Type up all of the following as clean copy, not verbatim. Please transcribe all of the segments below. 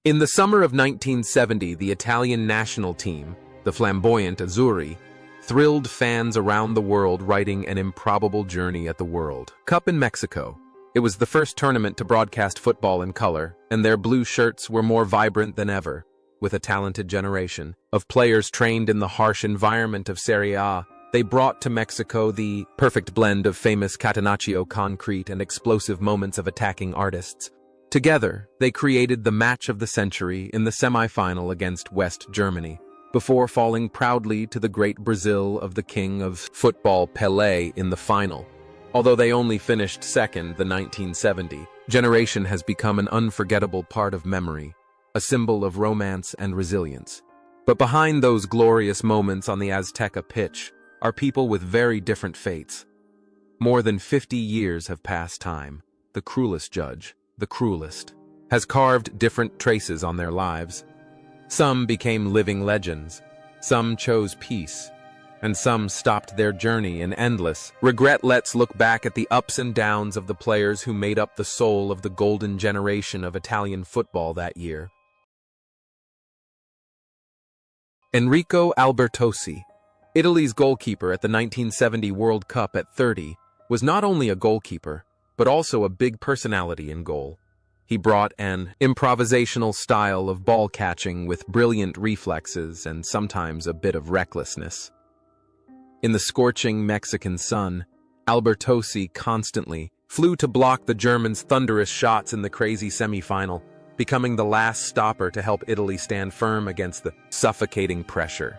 In the summer of 1970, the Italian national team, the flamboyant Azzurri, thrilled fans around the world, writing an improbable journey at the World Cup in Mexico. It was the first tournament to broadcast football in color, and their blue shirts were more vibrant than ever. With a talented generation of players trained in the harsh environment of Serie A, they brought to Mexico the perfect blend of famous Catenaccio concrete and explosive moments of attacking artists. Together, they created the match of the century in the semi-final against West Germany, before falling proudly to the great Brazil of the King of Football Pelé in the final. Although they only finished second, the 1970 generation has become an unforgettable part of memory, a symbol of romance and resilience. But behind those glorious moments on the Azteca pitch are people with very different fates. More than 50 years have passed time. The cruelest judge, the cruelest, has carved different traces on their lives. Some became living legends, some chose peace, and some stopped their journey in endless regret. Let's look back at the ups and downs of the players who made up the soul of the golden generation of Italian football that year. Enrico Albertosi, Italy's goalkeeper at the 1970 World Cup at 30, was not only a goalkeeper, but also a big personality in goal. He brought an improvisational style of ball catching with brilliant reflexes and sometimes a bit of recklessness. In the scorching Mexican sun, Albertosi constantly flew to block the Germans' thunderous shots in the crazy semi-final, becoming the last stopper to help Italy stand firm against the suffocating pressure.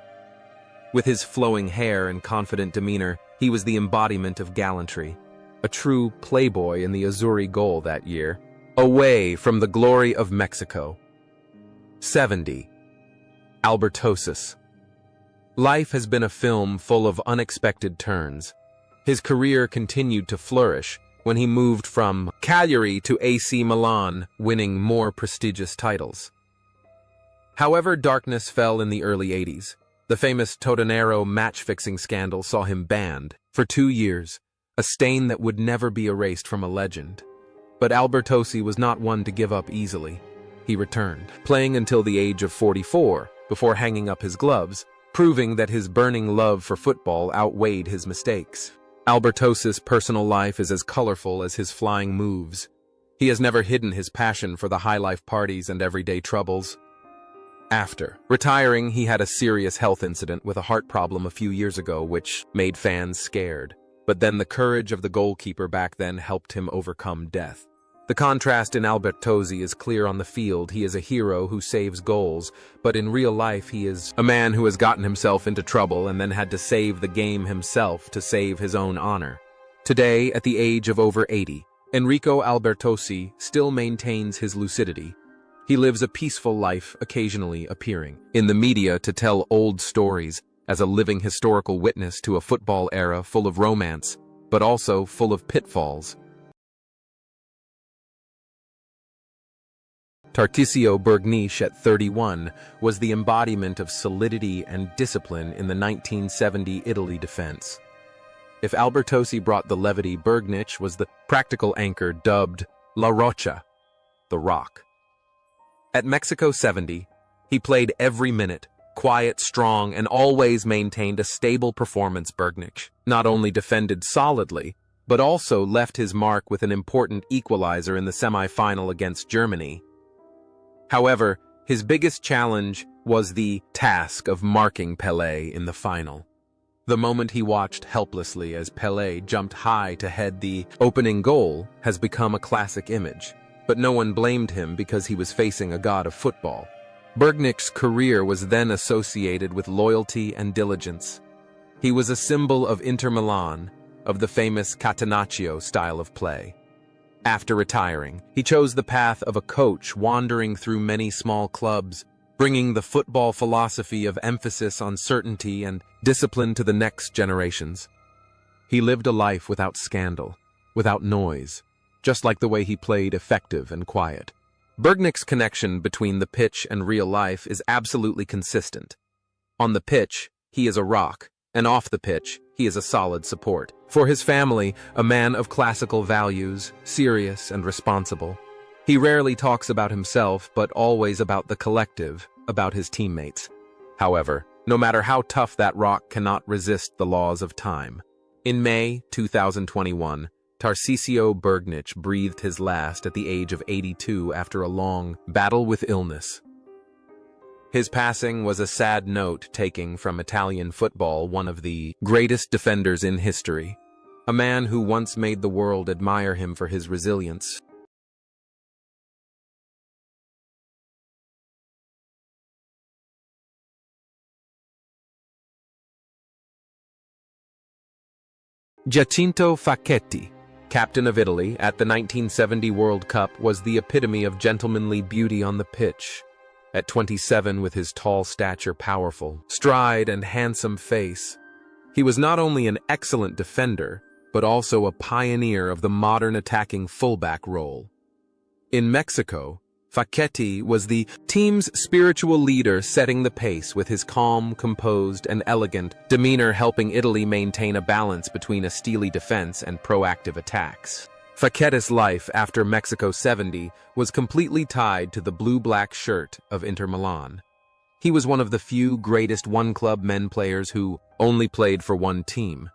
With his flowing hair and confident demeanor, he was the embodiment of gallantry, a true playboy in the Azzurri goal that year, away from the glory of Mexico. 70. Albertosis. Life has been a film full of unexpected turns. His career continued to flourish when he moved from Cagliari to AC Milan, winning more prestigious titles. However, darkness fell in the early 80s. The famous Totonero match-fixing scandal saw him banned for 2 years, a stain that would never be erased from a legend. But Albertosi was not one to give up easily. He returned, playing until the age of 44, before hanging up his gloves, proving that his burning love for football outweighed his mistakes. Albertosi's personal life is as colorful as his flying moves. He has never hidden his passion for the high-life parties and everyday troubles. After retiring, he had a serious health incident with a heart problem a few years ago, which made fans scared. But then the courage of the goalkeeper back then helped him overcome death. The contrast in Albertosi is clear on the field. He is a hero who saves goals, but in real life he is a man who has gotten himself into trouble and then had to save the game himself to save his own honor. Today, at the age of over 80, Enrico Albertosi still maintains his lucidity. He lives a peaceful life, occasionally appearing in the media to tell old stories, as a living historical witness to a football era full of romance, but also full of pitfalls. Tarcisio Bergnish at 31 was the embodiment of solidity and discipline in the 1970 Italy defense. If Albertosi brought the levity, Bergnish was the practical anchor dubbed La Rocha, the Rock. At Mexico 70, he played every minute, quiet, strong, and always maintained a stable performance. Bergnish not only defended solidly, but also left his mark with an important equalizer in the semi-final against Germany. However, his biggest challenge was the task of marking Pelé in the final. The moment he watched helplessly as Pelé jumped high to head the opening goal has become a classic image, but no one blamed him because he was facing a god of football. Bergnish's career was then associated with loyalty and diligence. He was a symbol of Inter Milan, of the famous Catenaccio style of play. After retiring, he chose the path of a coach, wandering through many small clubs, bringing the football philosophy of emphasis on certainty and discipline to the next generations. He lived a life without scandal, without noise, just like the way he played, effective and quiet. Bergnish's connection between the pitch and real life is absolutely consistent. On the pitch, he is a rock, and off the pitch, he is a solid support. For his family, a man of classical values, serious and responsible. He rarely talks about himself, but always about the collective, about his teammates. However, no matter how tough that rock cannot resist the laws of time. In May 2021, Tarcisio Bergnic breathed his last at the age of 82 after a long battle with illness. His passing was a sad note taking from Italian football one of the greatest defenders in history, a man who once made the world admire him for his resilience. Giacinto Facchetti, captain of Italy at the 1970 World Cup, was the epitome of gentlemanly beauty on the pitch. At 27, with his tall stature, powerful stride, and handsome face, he was not only an excellent defender, but also a pioneer of the modern attacking fullback role. In Mexico, Facchetti was the team's spiritual leader, setting the pace with his calm, composed, and elegant demeanor, helping Italy maintain a balance between a steely defense and proactive attacks. Facchetti's life after Mexico 70 was completely tied to the blue-black shirt of Inter Milan. He was one of the few greatest one-club men players who only played for one team.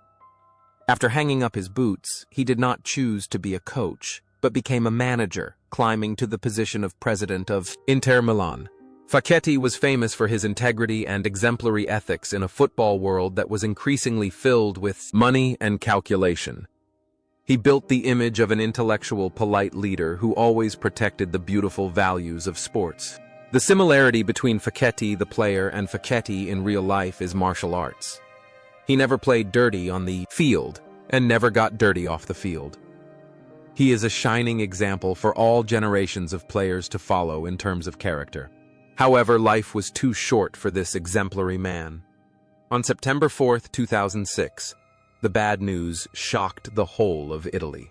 After hanging up his boots, he did not choose to be a coach, but became a manager, climbing to the position of president of Inter Milan. Facchetti was famous for his integrity and exemplary ethics in a football world that was increasingly filled with money and calculation. He built the image of an intellectual, polite leader who always protected the beautiful values of sports. The similarity between Facchetti the player and Facchetti in real life is martial arts. He never played dirty on the field and never got dirty off the field. He is a shining example for all generations of players to follow in terms of character. However, life was too short for this exemplary man. On September 4, 2006, the bad news shocked the whole of Italy.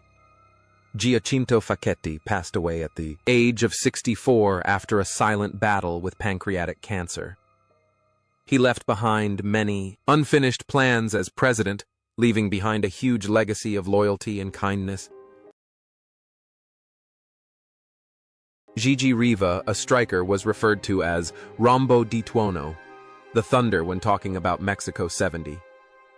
Giacinto Facchetti passed away at the age of 64 after a silent battle with pancreatic cancer. He left behind many unfinished plans as president, leaving behind a huge legacy of loyalty and kindness. Gigi Riva, a striker, was referred to as Rombo di Tuono, the Thunder, when talking about Mexico 70.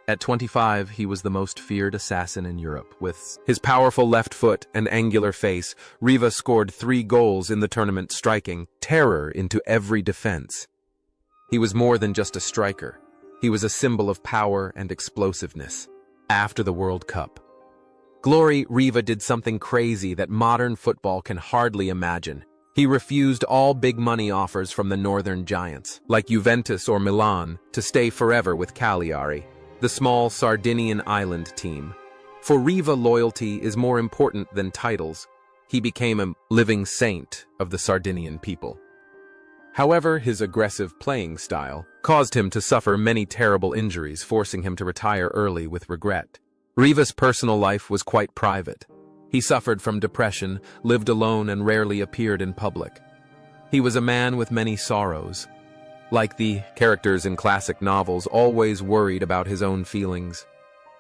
At 25, he was the most feared assassin in Europe. With his powerful left foot and angular face, Riva scored 3 goals in the tournament, striking terror into every defense. He was more than just a striker. He was a symbol of power and explosiveness. After the World Cup, Riva did something crazy that modern football can hardly imagine. He refused all big money offers from the northern giants, like Juventus or Milan, to stay forever with Cagliari, the small Sardinian island team. For Riva, loyalty is more important than titles. He became a living saint of the Sardinian people. However, his aggressive playing style caused him to suffer many terrible injuries, forcing him to retire early with regret. Riva's personal life was quite private. He suffered from depression, lived alone, and rarely appeared in public. He was a man with many sorrows. Like the characters in classic novels, always worried about his own feelings.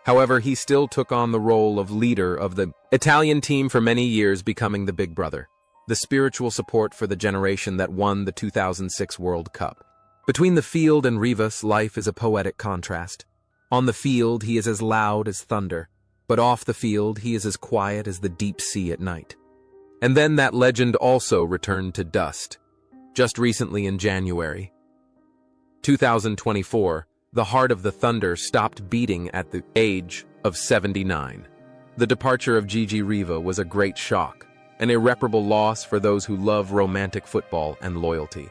However, he still took on the role of leader of the Italian team for many years, becoming the big brother, the spiritual support for the generation that won the 2006 World Cup. Between the field and Riva's life is a poetic contrast. On the field, he is as loud as thunder, but off the field, he is as quiet as the deep sea at night. And then that legend also returned to dust. Just recently in January 2024, the heart of the Thunder stopped beating at the age of 79. The departure of Gigi Riva was a great shock, an irreparable loss for those who love romantic football and loyalty.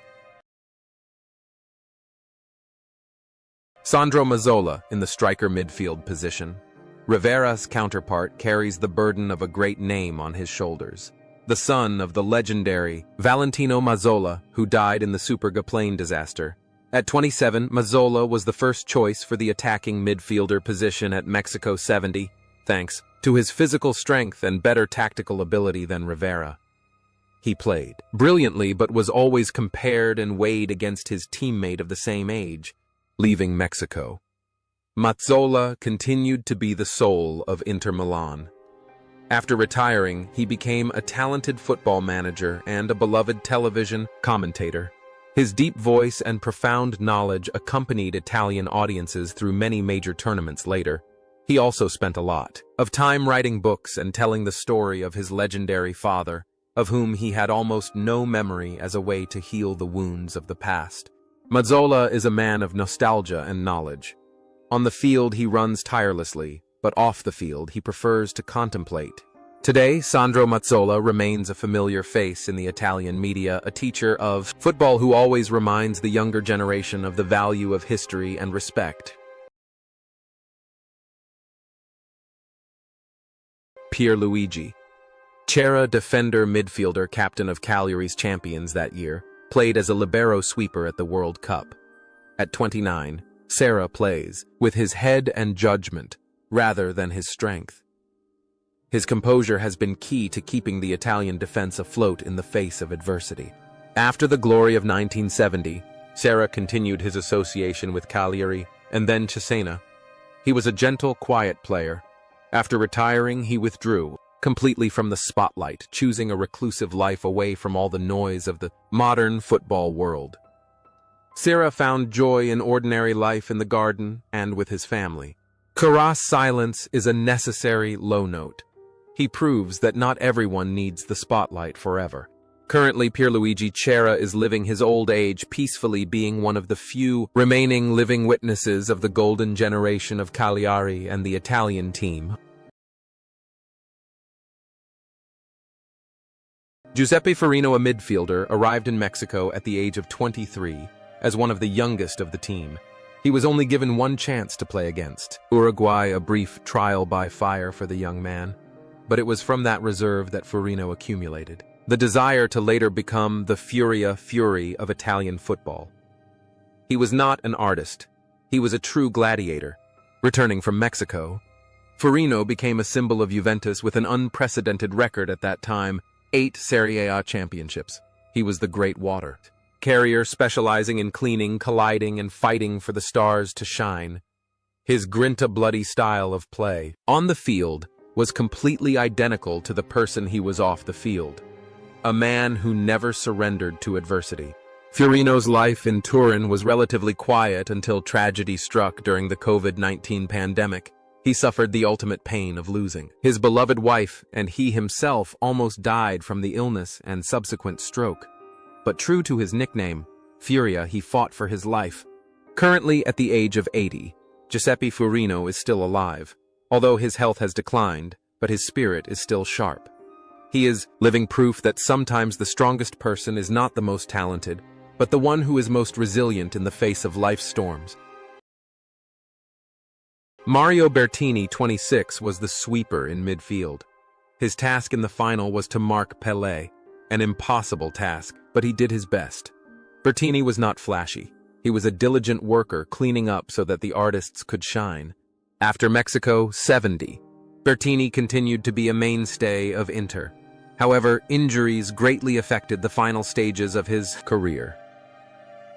Sandro Mazzola in the striker midfield position. Rivera's counterpart carries the burden of a great name on his shoulders. The son of the legendary Valentino Mazzola, who died in the Superga plane disaster. At 27, Mazzola was the first choice for the attacking midfielder position at Mexico 70, thanks to his physical strength and better tactical ability than Rivera. He played brilliantly, but was always compared and weighed against his teammate of the same age. Leaving Mexico, Mazzola continued to be the soul of Inter Milan. After retiring, he became a talented football manager and a beloved television commentator. His deep voice and profound knowledge accompanied Italian audiences through many major tournaments later. He also spent a lot of time writing books and telling the story of his legendary father, of whom he had almost no memory, as a way to heal the wounds of the past. Mazzola is a man of nostalgia and knowledge. On the field, he runs tirelessly, but off the field, he prefers to contemplate. Today, Sandro Mazzola remains a familiar face in the Italian media, a teacher of football who always reminds the younger generation of the value of history and respect. Pierluigi Cera, defender midfielder, captain of Cagliari's champions that year, played as a libero sweeper at the World Cup. At 29, Cera plays with his head and judgment rather than his strength. His composure has been key to keeping the Italian defense afloat in the face of adversity. After the glory of 1970, Cera continued his association with Cagliari and then Cesena. He was a gentle, quiet player. After retiring, he withdrew completely from the spotlight, choosing a reclusive life away from all the noise of the modern football world. Cera found joy in ordinary life in the garden and with his family. Cera's silence is a necessary low note. He proves that not everyone needs the spotlight forever. Currently, Pierluigi Cera is living his old age peacefully, being one of the few remaining living witnesses of the golden generation of Cagliari and the Italian team. Giuseppe Farino, a midfielder, arrived in Mexico at the age of 23 as one of the youngest of the team. He was only given one chance to play against Uruguay, a brief trial by fire for the young man. But it was from that reserve that Farino accumulated the desire to later become the Fury of Italian football. He was not an artist. He was a true gladiator. Returning from Mexico, Farino became a symbol of Juventus with an unprecedented record at that time: 8 Serie A championships. He was the great water carrier, specializing in cleaning, colliding, and fighting for the stars to shine. His grinta-bloody style of play on the field was completely identical to the person he was off the field. A man who never surrendered to adversity. Farino's life in Turin was relatively quiet until tragedy struck during the COVID-19 pandemic. He suffered the ultimate pain of losing his beloved wife, and he himself almost died from the illness and subsequent stroke. But true to his nickname, Furia, he fought for his life. Currently at the age of 80, Giuseppe Farino is still alive, although his health has declined, but his spirit is still sharp. He is living proof that sometimes the strongest person is not the most talented, but the one who is most resilient in the face of life's storms. Mario Bertini, 26, was the sweeper in midfield. His task in the final was to mark Pelé, an impossible task, but he did his best. Bertini was not flashy. He was a diligent worker, cleaning up so that the artists could shine. After Mexico 70, Bertini continued to be a mainstay of Inter. However, injuries greatly affected the final stages of his career.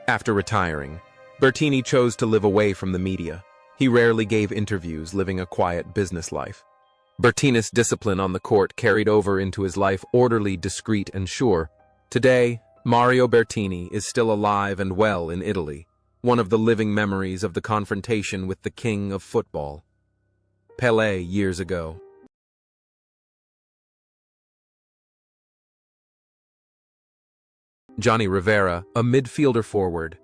After retiring, Bertini chose to live away from the media. He rarely gave interviews, living a quiet business life. Bertini's discipline on the court carried over into his life, orderly, discreet, and sure. Today, Mario Bertini is still alive and well in Italy, one of the living memories of the confrontation with the King of Football, Pelé, years ago. Gianni Rivera, a midfielder forward.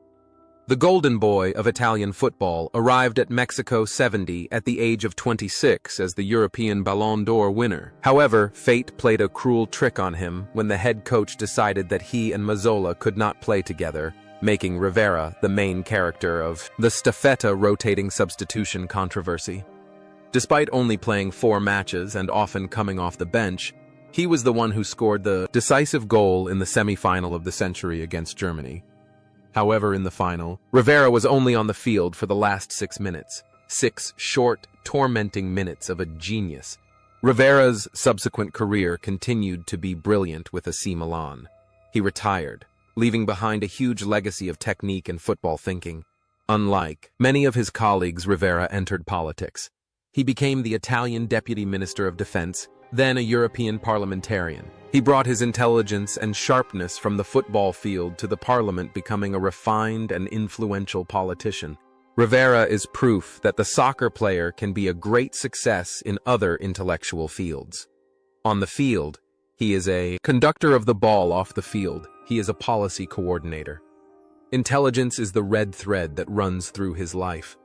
The golden boy of Italian football arrived at Mexico 70 at the age of 26 as the European Ballon d'Or winner. However, fate played a cruel trick on him when the head coach decided that he and Mazzola could not play together, making Rivera the main character of the Staffetta rotating substitution controversy. Despite only playing 4 matches and often coming off the bench, he was the one who scored the decisive goal in the semi-final of the century against Germany. However, in the final, Rivera was only on the field for the last 6 minutes. 6 short, tormenting minutes of a genius. Rivera's subsequent career continued to be brilliant with AC Milan. He retired, leaving behind a huge legacy of technique and football thinking. Unlike many of his colleagues, Rivera entered politics. He became the Italian Deputy Minister of Defense, then a European parliamentarian. He brought his intelligence and sharpness from the football field to the parliament, becoming a refined and influential politician. Rivera is proof that the soccer player can be a great success in other intellectual fields. On the field, he is a conductor of the ball. Off the field, he is a policy coordinator. Intelligence is the red thread that runs through his life.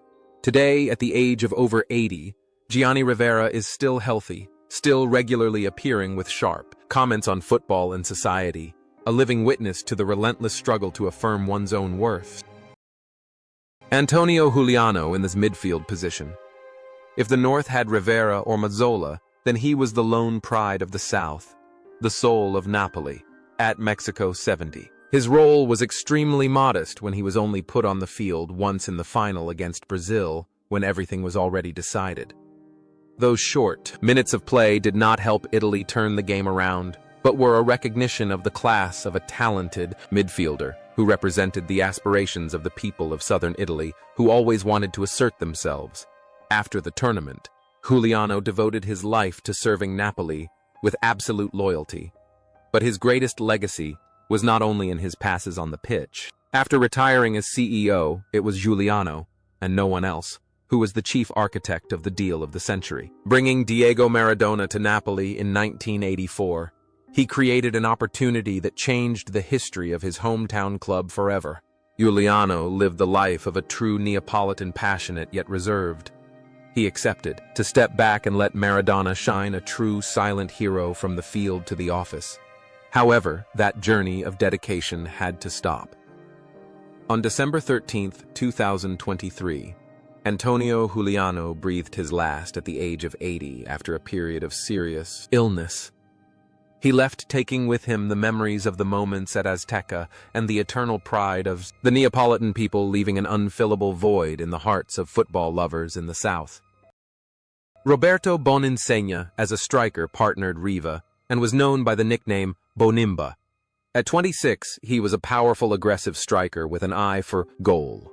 Today, at the age of over 80, Gianni Rivera is still healthy, still regularly appearing with sharp comments on football and society, a living witness to the relentless struggle to affirm one's own worth. Antonio Juliano in this midfield position. If the North had Rivera or Mazzola, then he was the lone pride of the South, the soul of Napoli, at Mexico 70. His role was extremely modest when he was only put on the field once in the final against Brazil, when everything was already decided. Those short minutes of play did not help Italy turn the game around, but were a recognition of the class of a talented midfielder who represented the aspirations of the people of southern Italy, who always wanted to assert themselves. After the tournament, Giuliano devoted his life to serving Napoli with absolute loyalty. But his greatest legacy was not only in his passes on the pitch. After retiring as CEO, it was Giuliano, and no one else, who was the chief architect of the deal of the century. Bringing Diego Maradona to Napoli in 1984, he created an opportunity that changed the history of his hometown club forever. Giuliano lived the life of a true Neapolitan, passionate yet reserved. He accepted to step back and let Maradona shine, a true silent hero from the field to the office. However, that journey of dedication had to stop. On December 13, 2023, Antonio Giuliano breathed his last at the age of 80 after a period of serious illness. He left, taking with him the memories of the moments at Azteca and the eternal pride of the Neapolitan people, leaving an unfillable void in the hearts of football lovers in the South. Roberto Boninsegna, as a striker, partnered Riva and was known by the nickname Bonimba. At 26, he was a powerful, aggressive striker with an eye for goal.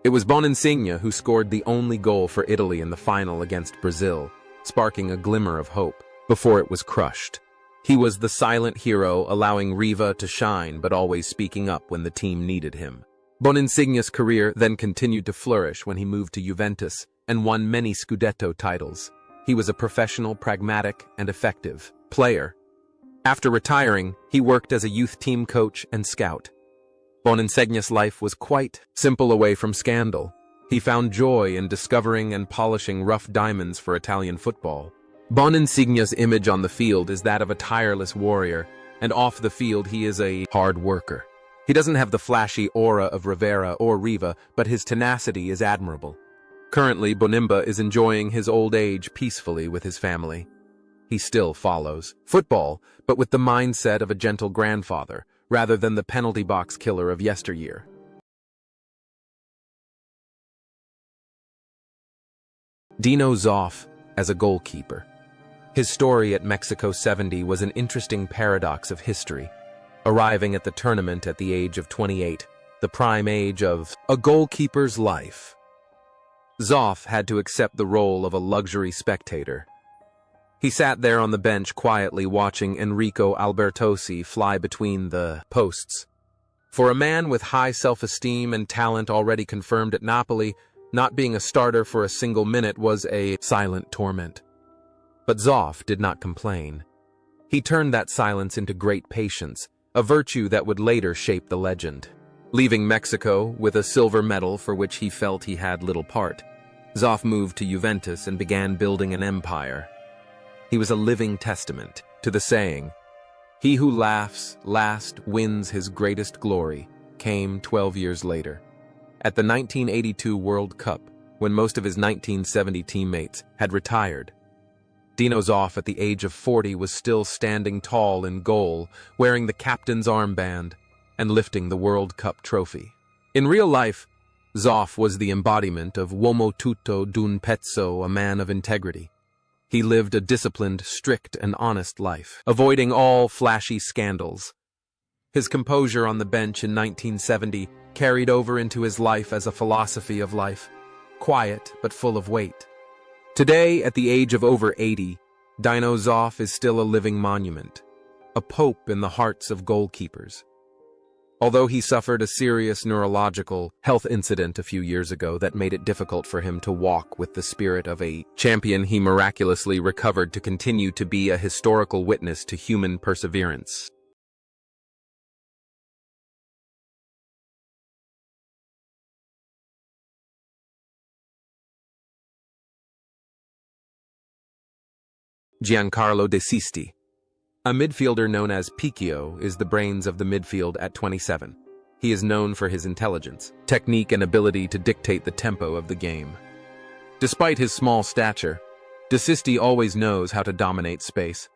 It was Boninsegna who scored the only goal for Italy in the final against Brazil, sparking a glimmer of hope before it was crushed. He was the silent hero, allowing Riva to shine but always speaking up when the team needed him. Boninsegna's career then continued to flourish when he moved to Juventus and won many Scudetto titles. He was a professional, pragmatic, and effective player. After retiring, he worked as a youth team coach and scout. Boninsegna's life was quite simple away from scandal. He found joy in discovering and polishing rough diamonds for Italian football. Boninsegna's image on the field is that of a tireless warrior, and off the field he is a hard worker. He doesn't have the flashy aura of Rivera or Riva, but his tenacity is admirable. Currently, Bonimba is enjoying his old age peacefully with his family. He still follows football, but with the mindset of a gentle grandfather, rather than the penalty box killer of yesteryear. Dino Zoff as a goalkeeper. His story at Mexico 70 was an interesting paradox of history. Arriving at the tournament at the age of 28, the prime age of a goalkeeper's life, Zoff had to accept the role of a luxury spectator. He sat there on the bench quietly watching Enrico Albertosi fly between the posts. For a man with high self-esteem and talent already confirmed at Napoli, not being a starter for a single minute was a silent torment. But Zoff did not complain. He turned that silence into great patience, a virtue that would later shape the legend. Leaving Mexico with a silver medal for which he felt he had little part, Zoff moved to Juventus and began building an empire. He was a living testament to the saying, "He who laughs last wins his greatest glory," came 12 years later. At the 1982 World Cup, when most of his 1970 teammates had retired, Dino Zoff, at the age of 40, was still standing tall in goal, wearing the captain's armband and lifting the World Cup trophy. In real life, Zoff was the embodiment of uomo tutto d'un pezzo, a man of integrity. He lived a disciplined, strict, and honest life, avoiding all flashy scandals. His composure on the bench in 1970 carried over into his life as a philosophy of life, quiet but full of weight. Today, at the age of over 80, Dino Zoff is still a living monument, a pope in the hearts of goalkeepers. Although he suffered a serious neurological health incident a few years ago that made it difficult for him to walk with the spirit of a champion, he miraculously recovered to continue to be a historical witness to human perseverance. Giancarlo De Sisti. A midfielder known as Picchio is the brains of the midfield at 27. He is known for his intelligence, technique, and ability to dictate the tempo of the game. Despite his small stature, De Sisti always knows how to dominate space.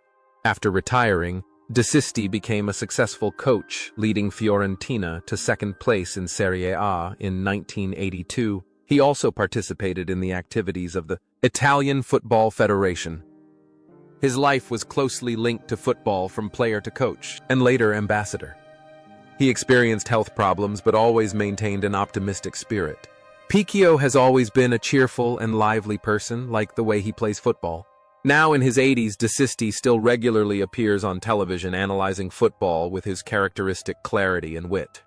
After retiring, De Sisti became a successful coach, leading Fiorentina to second place in Serie A in 1982. He also participated in the activities of the Italian Football Federation. His life was closely linked to football from player to coach, and later ambassador. He experienced health problems but always maintained an optimistic spirit. Picchio has always been a cheerful and lively person, like the way he plays football. Now in his 80s, De Sisti still regularly appears on television analyzing football with his characteristic clarity and wit.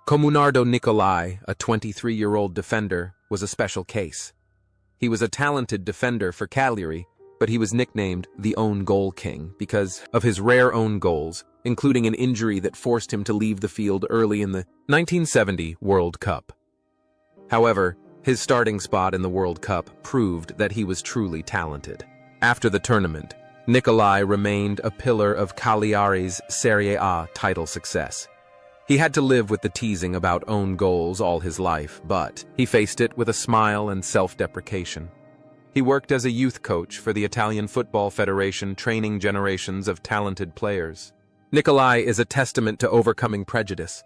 Comunardo Nicolai, a 23-year-old defender, was a special case. He was a talented defender for Cagliari, but he was nicknamed the Own Goal King because of his rare own goals, including an injury that forced him to leave the field early in the 1970 World Cup. However, his starting spot in the World Cup proved that he was truly talented. After the tournament, Nicolai remained a pillar of Cagliari's Serie A title success. He had to live with the teasing about own goals all his life, but he faced it with a smile and self-deprecation. He worked as a youth coach for the Italian Football Federation, training generations of talented players. Nicolai is a testament to overcoming prejudice.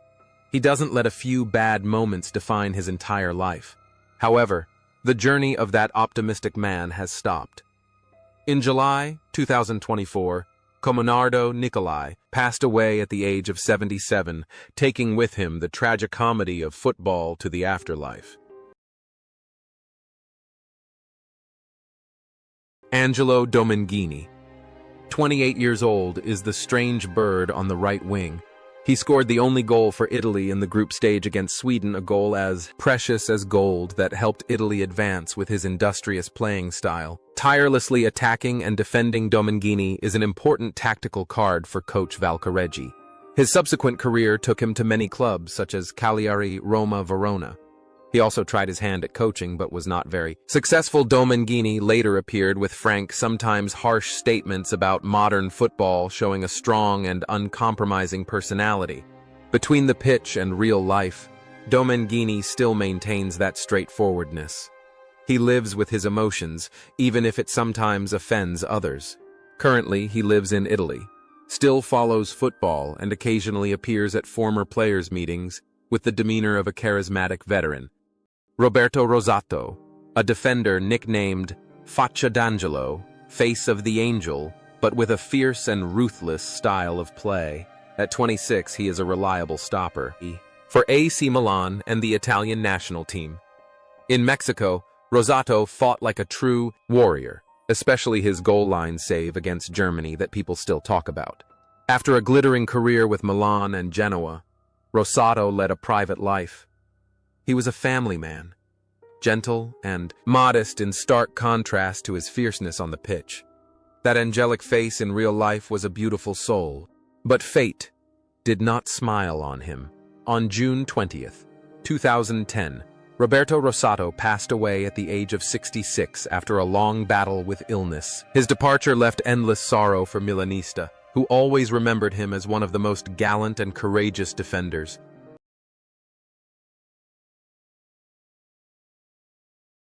He doesn't let a few bad moments define his entire life. However, the journey of that optimistic man has stopped. In July 2024, Comunardo Nicolai passed away at the age of 77, taking with him the tragicomedy of football to the afterlife. Angelo Domenghini, 28 years old, is the strange bird on the right wing. He scored the only goal for Italy in the group stage against Sweden, a goal as precious as gold that helped Italy advance with his industrious playing style. Tirelessly attacking and defending, Domenghini is an important tactical card for coach Valcareggi. His subsequent career took him to many clubs such as Cagliari, Roma, Verona. He also tried his hand at coaching but was not very successful. Domenghini later appeared with frank, sometimes harsh statements about modern football, showing a strong and uncompromising personality. Between the pitch and real life, Domenghini still maintains that straightforwardness. He lives with his emotions, even if it sometimes offends others. Currently, he lives in Italy, still follows football, and occasionally appears at former players' meetings with the demeanor of a charismatic veteran. Roberto Rosato, a defender nicknamed Faccia d'Angelo, Face of the Angel, but with a fierce and ruthless style of play. At 26, he is a reliable stopper for AC Milan and the Italian national team. In Mexico, Rosato fought like a true warrior, especially his goal line save against Germany that people still talk about. After a glittering career with Milan and Genoa, Rosato led a private life. He was a family man, gentle and modest in stark contrast to his fierceness on the pitch. That angelic face in real life was a beautiful soul, but fate did not smile on him. On June 20th, 2010, Roberto Rosato passed away at the age of 66 after a long battle with illness. His departure left endless sorrow for Milanista, who always remembered him as one of the most gallant and courageous defenders.